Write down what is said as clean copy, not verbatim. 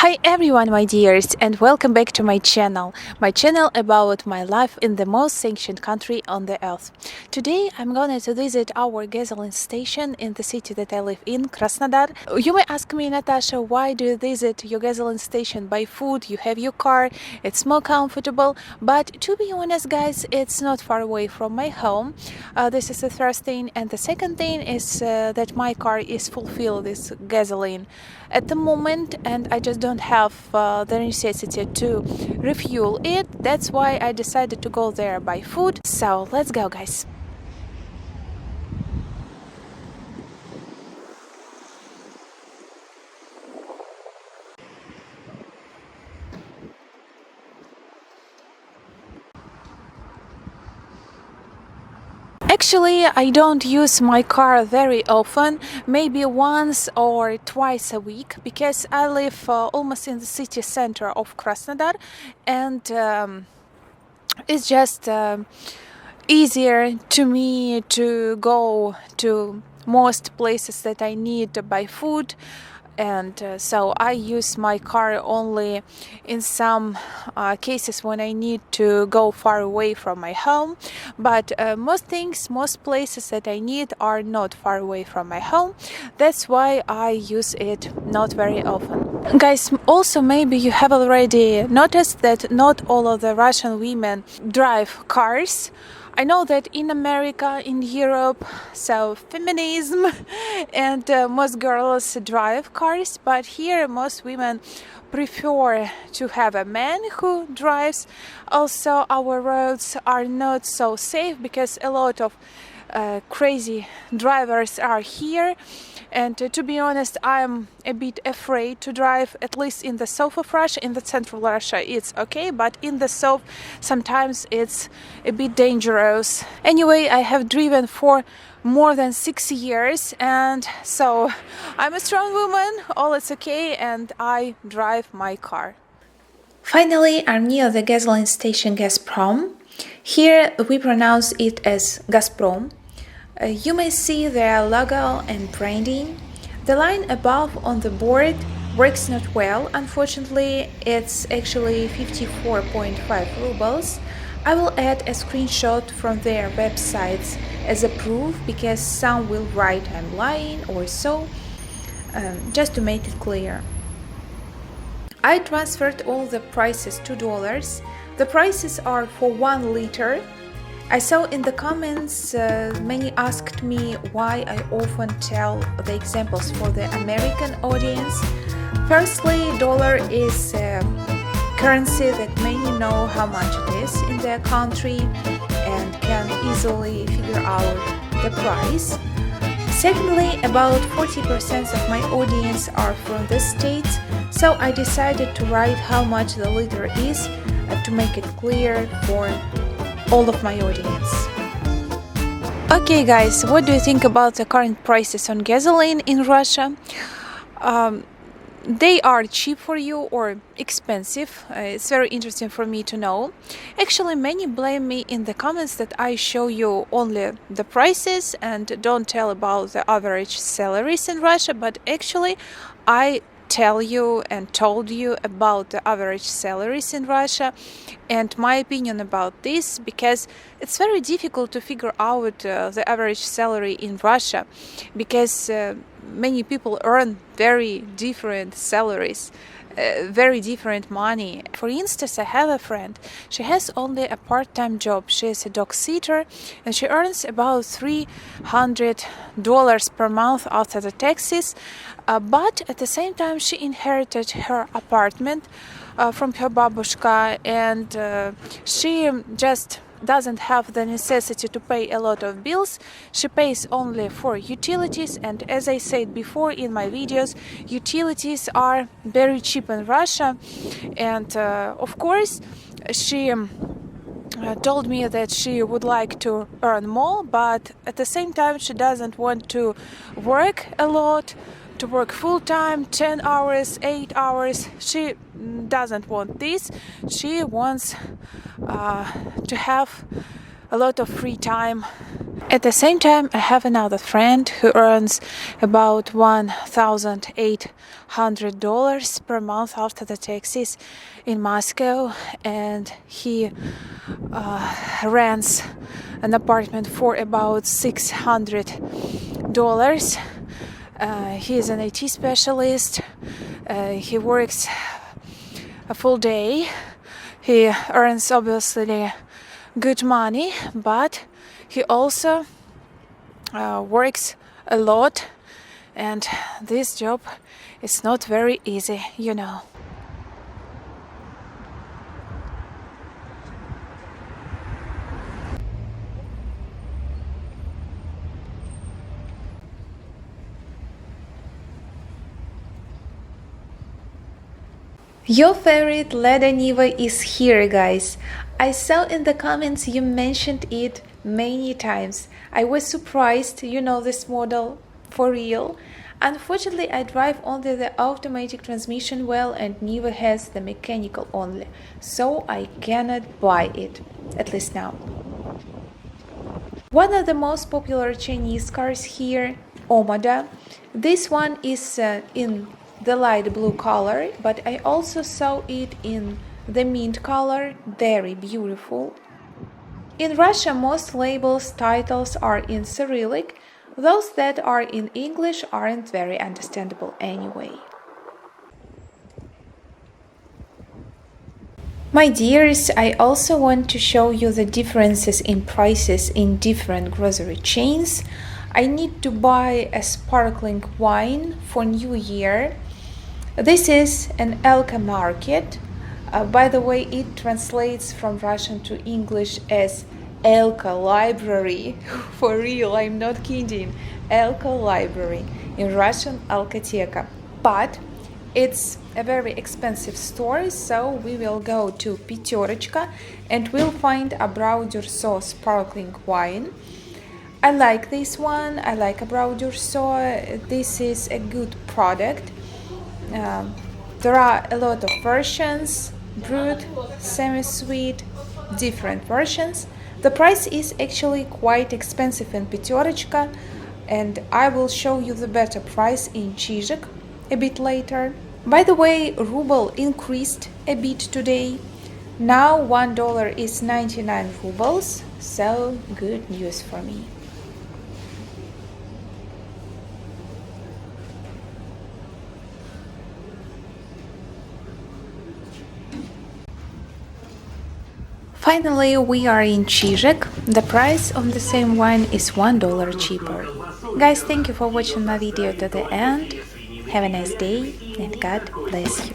Hi everyone, my dears, and welcome back to my channel about my life in the most sanctioned country on the earth. Today I'm going to visit our gasoline station in the city that I live in, Krasnodar. You may ask me, Natasha, why do you visit your gasoline station by foot? You have your car, it's more comfortable, but to be honest guys, it's not far away from my home. This is the first thing, and the second thing is that my car is fulfilled with gasoline at the moment, and I just don't have the necessity to refuel it. That's why I decided to go there by foot. So let's go, guys. Actually, I don't use my car very often, maybe once or twice a week, because I live almost in the city center of Krasnodar, and it's just easier to me to go to most places that I need by foot. And so I use my car only in some cases when I need to go far away from my home, but most places that I need are not far away from my home. That's why I use it not very often. Guys, also maybe you have already noticed that not all of the Russian women drive cars. I know that in America, in Europe, so feminism and most girls drive cars, but here most women prefer to have a man who drives. Also, our roads are not so safe because a lot of crazy drivers are here, and to be honest, I'm a bit afraid to drive, at least in the south of Russia. In the central Russia it's okay, but in the south sometimes it's a bit dangerous. Anyway, I have driven for more than 6 years, and so I'm a strong woman, all is okay, and I drive my car. Finally, I'm near the gasoline station Gazprom. Here we pronounce it as Gazprom. You may see their logo and branding. The line above on the board works not well. Unfortunately, it's actually 54.5 rubles. I will add a screenshot from their websites as a proof, because some will write I'm lying or so, just to make it clear. I transferred all the prices to dollars. The prices are for 1 liter. I saw in the comments many asked me why I often tell the examples for the American audience. Firstly, dollar is a currency that many know how much it is in their country and can easily figure out the price. Secondly, about 40% of my audience are from the States, so I decided to write how much the liter is to make it clear for all of my audience. Okay guys, what do you think about the current prices on gasoline in Russia? They are cheap for you or expensive? It's very interesting for me to know. Actually, many blame me in the comments that I show you only the prices and don't tell about the average salaries in Russia, but actually I tell you and told you about the average salaries in Russia and my opinion about this, because it's very difficult to figure out the average salary in Russia, because many people earn very different salaries, very different money. For instance, I have a friend, she has only a part-time job. She is a dog sitter and she earns about $300 per month after the taxes, but at the same time she inherited her apartment from her babushka, and she just doesn't have the necessity to pay a lot of bills. She pays only for utilities, and as I said before in my videos, utilities are very cheap in Russia. And of course she told me that she would like to earn more, but at the same time she doesn't want to work a lot, to work full-time, 10 hours, 8 hours. She doesn't want this. She wants to have a lot of free time. At the same time, I have another friend who earns about $1,800 per month after the taxes in Moscow, and he rents an apartment for about $600. He is an IT specialist. He works a full day. He earns obviously good money, but he also works a lot, and this job is not very easy, you know. Your favorite Lada Niva is here, guys. I saw in the comments you mentioned it many times. I was surprised you know this model for real. Unfortunately, I drive only the automatic transmission well, and Niva has the mechanical only, so I cannot buy it, at least now. One of the most popular Chinese cars here, Omada. This one is in the light blue color, but I also saw it in the mint color, very beautiful. In Russia, most labels titles are in Cyrillic. Those that are in English aren't very understandable anyway. My dears, I also want to show you the differences in prices in different grocery chains. I need to buy a sparkling wine for New Year. This is an Elka market. By the way, it translates from Russian to English as Elka library. For real, I'm not kidding. Elka library. In Russian, Alkoteka. But it's a very expensive store, so we will go to Peterочка and we'll find a Brauderso sparkling wine. I like this one. I like a Brauderso. This is a good product. There are a lot of versions, brut, semi-sweet, different versions. The price is actually quite expensive in Peterочка, and I will show you the better price in Chizhik a bit later. By the way, ruble increased a bit today. Now $1 is 99 rubles, so good news for me. Finally, we are in Chizhik. The price of the same wine is $1 cheaper. Guys, thank you for watching my video to the end. Have a nice day and God bless you.